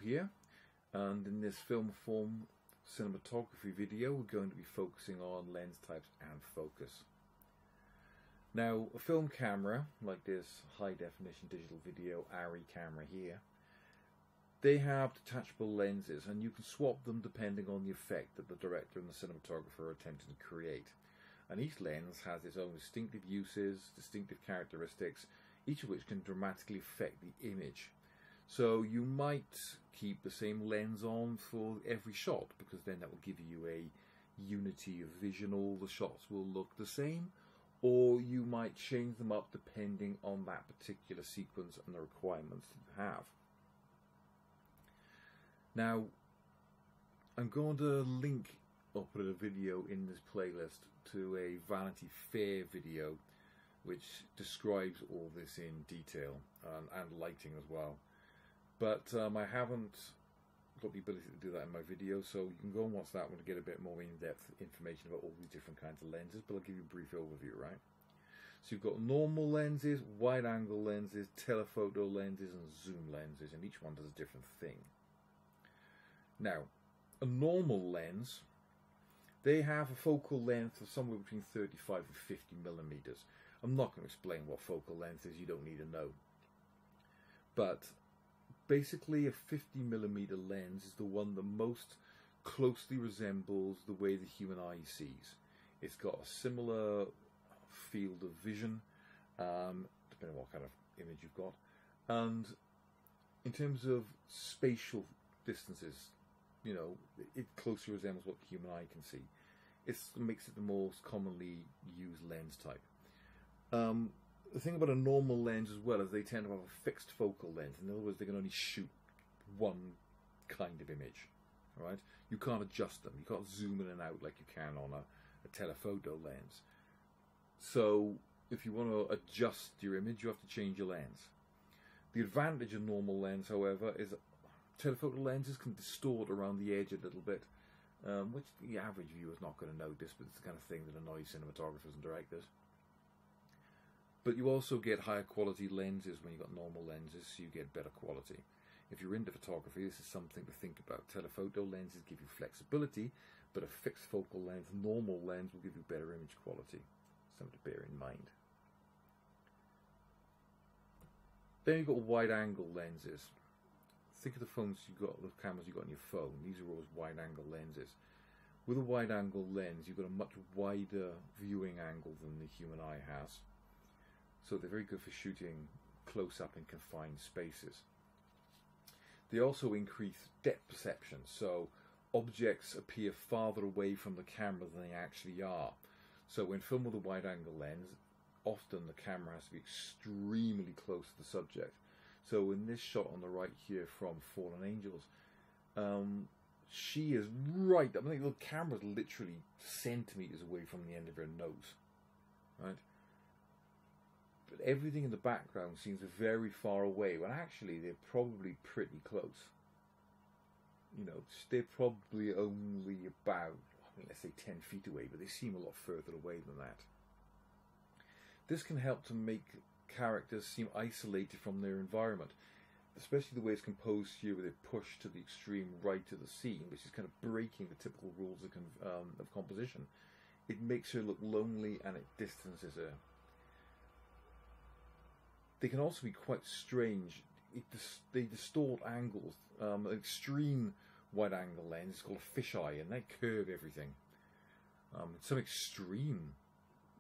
here, and in this film form cinematography video we're going to be focusing on lens types and focus. Now, a film camera like this high definition digital video ARRI camera here, they have detachable lenses, and you can swap them depending on the effect that the director and the cinematographer are attempting to create. And each lens has its own distinctive uses, distinctive characteristics, each of which can dramatically affect the image. So you might keep the same lens on for every shot, because then that will give you a unity of vision. All the shots will look the same, or you might change them up depending on that particular sequence and the requirements that you have. Now, I'm going to link or put a video in this playlist to a Vanity Fair video which describes all this in detail, and lighting as well. But I haven't got the ability to do that in my video, so you can go and watch that one to get a bit more in-depth information about all these different kinds of lenses, but I'll give you a brief overview, right? So you've got normal lenses, wide-angle lenses, telephoto lenses, and zoom lenses, and each one does a different thing. Now, a normal lens, they have a focal length of somewhere between 35 and 50 millimeters. I'm not going to explain what focal length is, you don't need to know. But basically a 50 millimeter lens is the one that most closely resembles the way the human eye sees. It's got a similar field of vision, depending on what kind of image you've got. And in terms of spatial distances, you know, it closely resembles what the human eye can see. It makes it the most commonly used lens type. The thing about a normal lens as well is they tend to have a fixed focal length. In other words, they can only shoot one kind of image. Right? You can't adjust them. You can't zoom in and out like you can on a telephoto lens. So if you want to adjust your image, you have to change your lens. The advantage of normal lens, however, is telephoto lenses can distort around the edge a little bit, which the average viewer is not going to notice, but it's the kind of thing that annoys cinematographers and directors. But you also get higher quality lenses when you've got normal lenses, so you get better quality. If you're into photography, this is something to think about. Telephoto lenses give you flexibility, but a fixed focal length normal lens will give you better image quality. Something to bear in mind. Then you've got wide-angle lenses. Think of the phones you've got, the cameras you've got on your phone. These are always wide-angle lenses. With a wide-angle lens, you've got a much wider viewing angle than the human eye has. So they're very good for shooting close-up in confined spaces. They also increase depth perception, so objects appear farther away from the camera than they actually are. So when filmed with a wide-angle lens, often the camera has to be extremely close to the subject. So in this shot on the right here from Fallen Angels, she is right, I mean, the camera's literally centimeters away from the end of her nose, right? But everything in the background seems very far away, when actually they're probably pretty close. You know, they're probably only about, I mean, let's say 10 feet away, but they seem a lot further away than that. This can help to make characters seem isolated from their environment, especially the way it's composed here with it pushed to the extreme right of the scene, which is kind of breaking the typical rules of composition. It makes her look lonely and it distances her. They can also be quite strange. They distort angles. An extreme wide-angle lens is called a fisheye, and they curve everything. Some extreme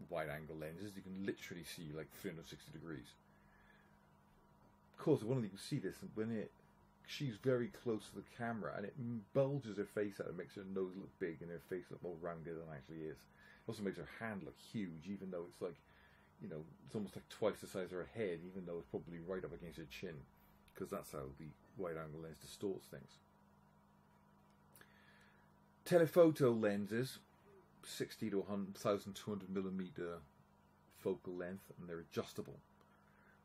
wide-angle lenses, you can literally see like 360 degrees. Of course, one of you can see this when she's very close to the camera, and it bulges her face out. It makes her nose look big and her face look more rounded than it actually is. It also makes her hand look huge, even though it's like, you know, it's almost like twice the size of her head, even though it's probably right up against her chin, because that's how the wide-angle lens distorts things. Telephoto lenses, 60 to 1,200 millimeter focal length, and they're adjustable.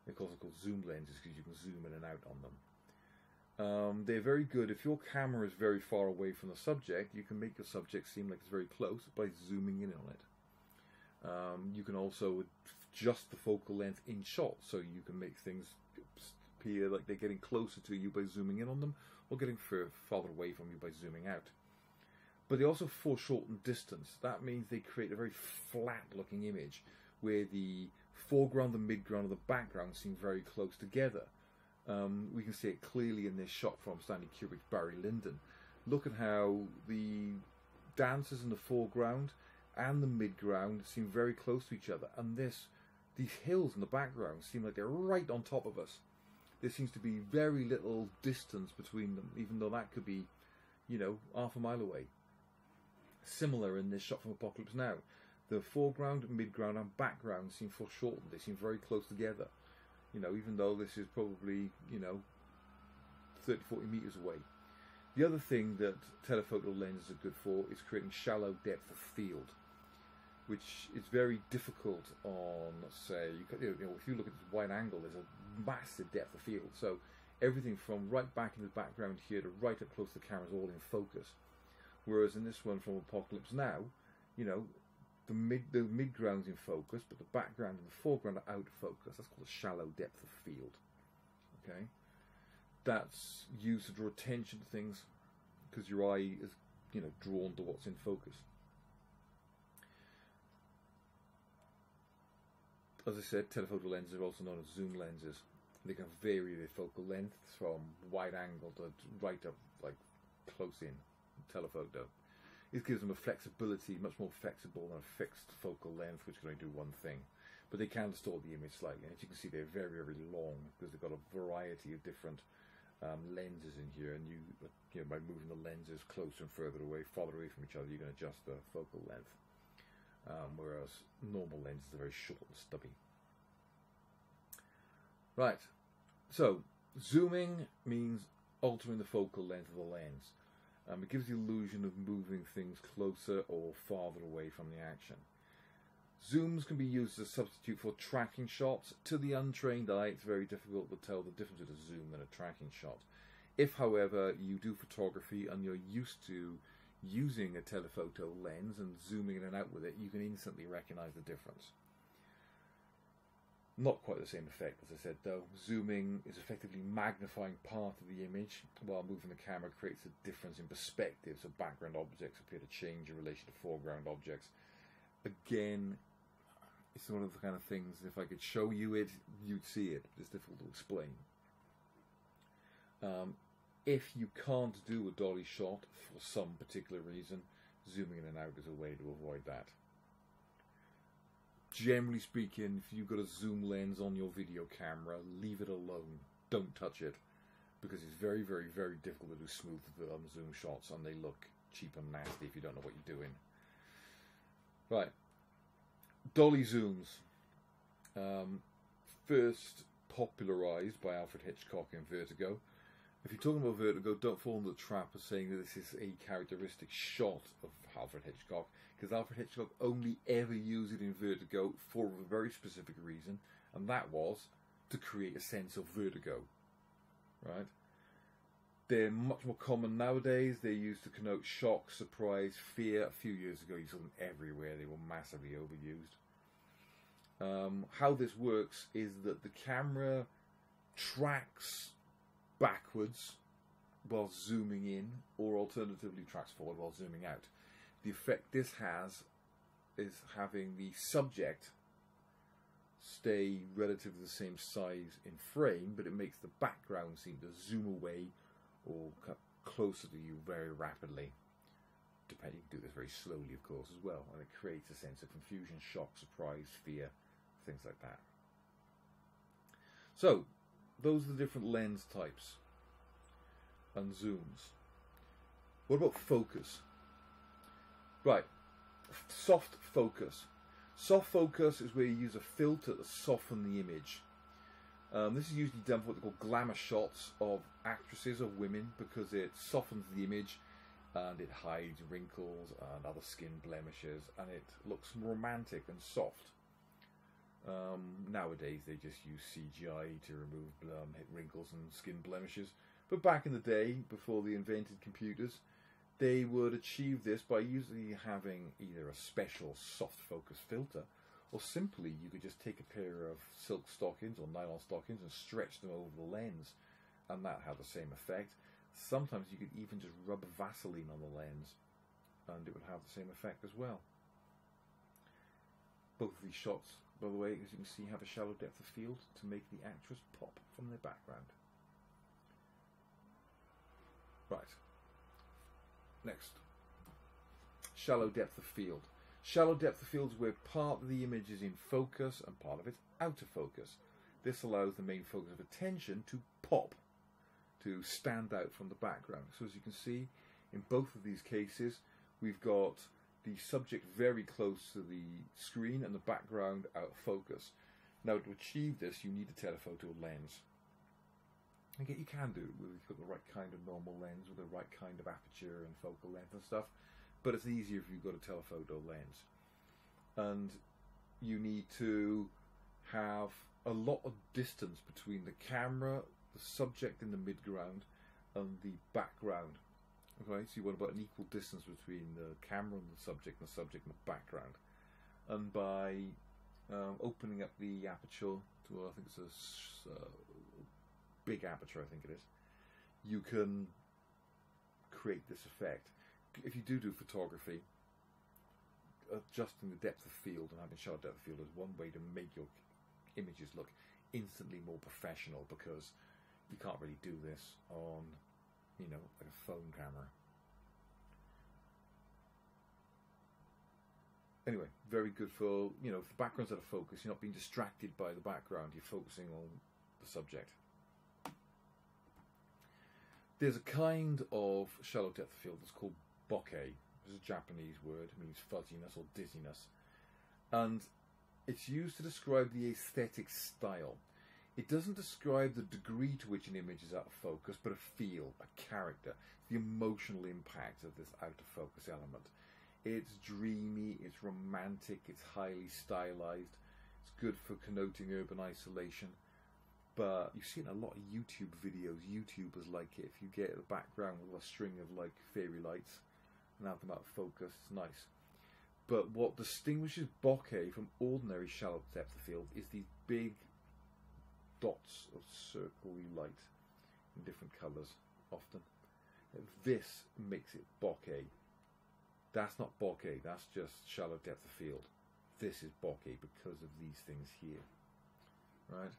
They're also called zoom lenses because you can zoom in and out on them. They're very good. If your camera is very far away from the subject, you can make the subject seem like it's very close by zooming in on it. You can also adjust the focal length in shot, so you can make things appear like they're getting closer to you by zooming in on them, or getting farther away from you by zooming out. But they also foreshorten distance. That means they create a very flat looking image where the foreground, the midground, and the background seem very close together. We can see it clearly in this shot from Stanley Kubrick's Barry Lyndon. Look at how the dancers in the foreground and the midground seem very close to each other, and these hills in the background seem like they're right on top of us. There seems to be very little distance between them, even though that could be, you know, half a mile away. Similar in this shot from Apocalypse Now. The foreground, midground and background seem foreshortened. They seem very close together. You know, even though this is probably, you know, 30, 40 meters away. The other thing that telephoto lenses are good for is creating shallow depth of field, which is very difficult on, say, you know, if you look at this wide angle, there's a massive depth of field. So everything from right back in the background here to right up close to the camera is all in focus. Whereas in this one from Apocalypse Now, you know, the midground's in focus, but the background and the foreground are out of focus. That's called a shallow depth of field. Okay, that's used to draw attention to things because your eye is, you know, drawn to what's in focus. As I said, telephoto lenses are also known as zoom lenses. They can vary their focal length from wide angle to right up, like close in telephoto. It gives them a flexibility, much more flexible than a fixed focal length, which can only do one thing. But they can distort the image slightly. And as you can see, they're very, very long because they've got a variety of different lenses in here. And you know, by moving the lenses closer and further away, farther away from each other, you can adjust the focal length. Whereas normal lenses are very short and stubby. Right. So zooming means altering the focal length of the lens. It gives the illusion of moving things closer or farther away from the action. Zooms can be used as a substitute for tracking shots. To the untrained eye, it's very difficult to tell the difference between a zoom and a tracking shot. If, however, you do photography and you're used to using a telephoto lens and zooming in and out with it, you can instantly recognize the difference. Not quite the same effect, as I said, though. Zooming is effectively magnifying part of the image, while moving the camera creates a difference in perspective, so background objects appear to change in relation to foreground objects. Again, it's one of the kind of things, if I could show you it, you'd see it. It's difficult to explain. If you can't do a dolly shot for some particular reason, zooming in and out is a way to avoid that. Generally speaking, if you've got a zoom lens on your video camera, leave it alone. Don't touch it, because it's very, very, very difficult to do smooth zoom shots, and they look cheap and nasty if you don't know what you're doing. Right, dolly zooms. First popularised by Alfred Hitchcock in Vertigo. If you're talking about Vertigo, don't fall into the trap of saying that this is a characteristic shot of Alfred Hitchcock, because Alfred Hitchcock only ever used it in Vertigo for a very specific reason, and that was to create a sense of vertigo. Right? They're much more common nowadays. They're used to connote shock, surprise, fear. A few years ago, you saw them everywhere. They were massively overused. How this works is that the camera tracks backwards while zooming in, or alternatively tracks forward while zooming out. The effect this has is having the subject stay relatively the same size in frame, but it makes the background seem to zoom away or cut closer to you very rapidly. You can do this very slowly, of course, as well, and it creates a sense of confusion, shock, surprise, fear, things like that. So, those are the different lens types and zooms. What about focus? Right, soft focus. Soft focus is where you use a filter to soften the image. This is usually done for what they call glamour shots of actresses or women, because it softens the image and it hides wrinkles and other skin blemishes, and it looks romantic and soft. Nowadays they just use CGI to remove wrinkles and skin blemishes, but back in the day, before they invented computers, they would achieve this by usually having either a special soft focus filter, or simply you could just take a pair of silk stockings or nylon stockings and stretch them over the lens, and that had the same effect. Sometimes you could even just rub Vaseline on the lens and it would have the same effect as well. Both of these shots, by the way, as you can see, have a shallow depth of field to make the actress pop from their background. Right. Next. Shallow depth of field. Shallow depth of field is where part of the image is in focus and part of it's out of focus. This allows the main focus of attention to pop, to stand out from the background. So as you can see, in both of these cases, we've got the subject very close to the screen and the background out of focus. Now to achieve this, you need a telephoto lens. Again, you can do it with the right kind of normal lens, with the right kind of aperture and focal length and stuff, but it's easier if you've got a telephoto lens. And you need to have a lot of distance between the camera, the subject in the midground, and the background. Okay, so you want about an equal distance between the camera and the subject in the background. And by opening up the aperture to, I think it's a big aperture, I think it is, you can create this effect. If you do photography, adjusting the depth of field and having shallow depth of field is one way to make your images look instantly more professional, because you can't really do this on, you know, like a phone camera. Anyway, very good for, you know, if the background's out of focus, you're not being distracted by the background, you're focusing on the subject. There's a kind of shallow depth of field that's called Bokeh. It's a Japanese word, it means fuzziness or dizziness. And it's used to describe the aesthetic style. It doesn't describe the degree to which an image is out of focus, but a feel, a character, the emotional impact of this out of focus element. It's dreamy, it's romantic, it's highly stylized, it's good for connoting urban isolation. But you see in a lot of YouTube videos, YouTubers like it. If you get the background with a string of like fairy lights and have them out of focus, it's nice. But what distinguishes Bokeh from ordinary shallow depth of field is these big dots of circly light in different colours, often. This makes it Bokeh. That's not Bokeh, that's just shallow depth of field. This is Bokeh because of these things here. Right?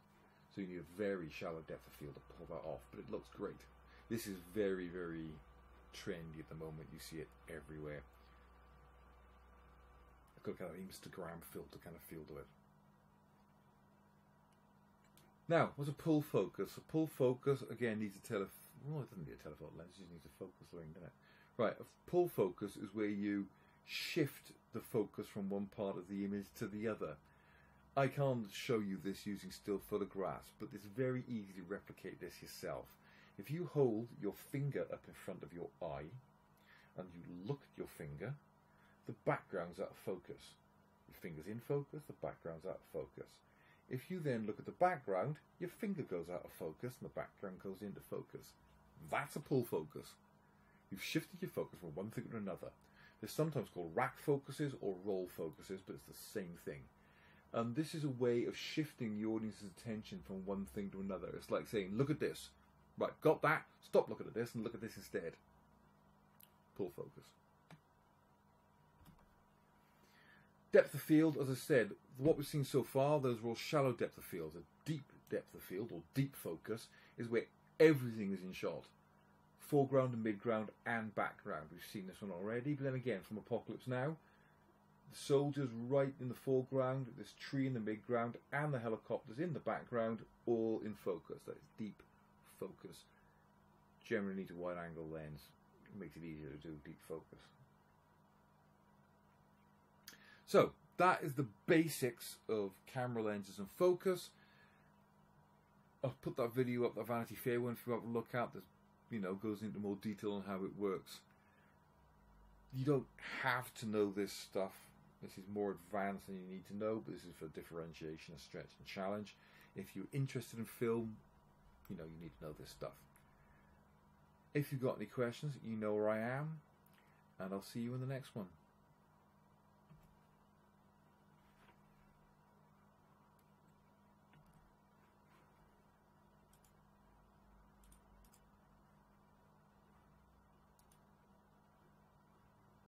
So you need a very shallow depth of field to pull that off, but it looks great. This is very, very trendy at the moment. You see it everywhere. I've got kind of Instagram filter kind of feel to it. Now, what's a pull focus? A pull focus, again, needs a well, it doesn't need a telephoto lens, it just needs a focus ring, doesn't it? Right, a pull focus is where you shift the focus from one part of the image to the other. I can't show you this using still photographs, but it's very easy to replicate this yourself. If you hold your finger up in front of your eye and you look at your finger, the background's out of focus. Your finger's in focus, the background's out of focus. If you then look at the background, your finger goes out of focus and the background goes into focus. That's a pull focus. You've shifted your focus from one thing to another. They're sometimes called rack focuses or roll focuses, but it's the same thing. And this is a way of shifting the audience's attention from one thing to another. It's like saying, look at this. Right, got that? Stop looking at this and look at this instead. Pull focus. Depth of field, as I said, what we've seen so far, those were all shallow depth of field. A deep depth of field, or deep focus, is where everything is in shot. Foreground and midground and background. We've seen this one already, but then again, from Apocalypse Now, the soldiers right in the foreground, this tree in the midground, and the helicopters in the background, all in focus. That is deep focus. Generally need a wide angle lens. It makes it easier to do deep focus. So, that is the basics of camera lenses and focus. I'll put that video up, the Vanity Fair one, if you have a look at. There's, you know, goes into more detail on how it works. You don't have to know this stuff. This is more advanced than you need to know, but this is for differentiation, stretch and challenge. If you're interested in film, you know, you need to know this stuff. If you've got any questions, you know where I am, and I'll see you in the next one.